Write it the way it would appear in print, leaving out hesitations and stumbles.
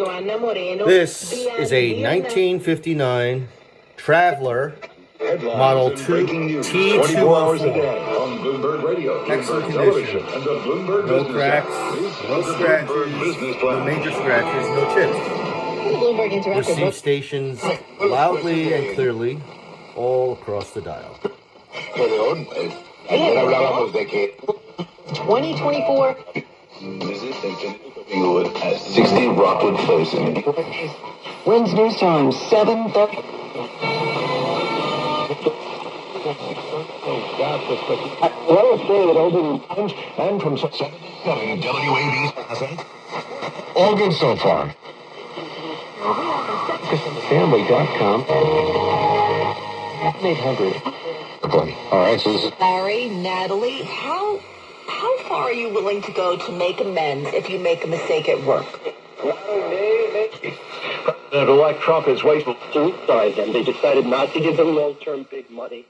This is a 1959 Traveler Model T-204. Excellent condition. No cracks, no scratches, no major scratches, no chips. Receive stations loudly and clearly all across the dial. 2024. At 60 Rockwood Place. Winds news time 7:30. I want to say that over and from 77 WAB's all good so far. Family.com 800. All right, so this is Larry, Natalie, how far are you willing to go to make amends if you make a mistake at work? President-elect Trump is wasteful suicide, and they decided not to give them long-term big money.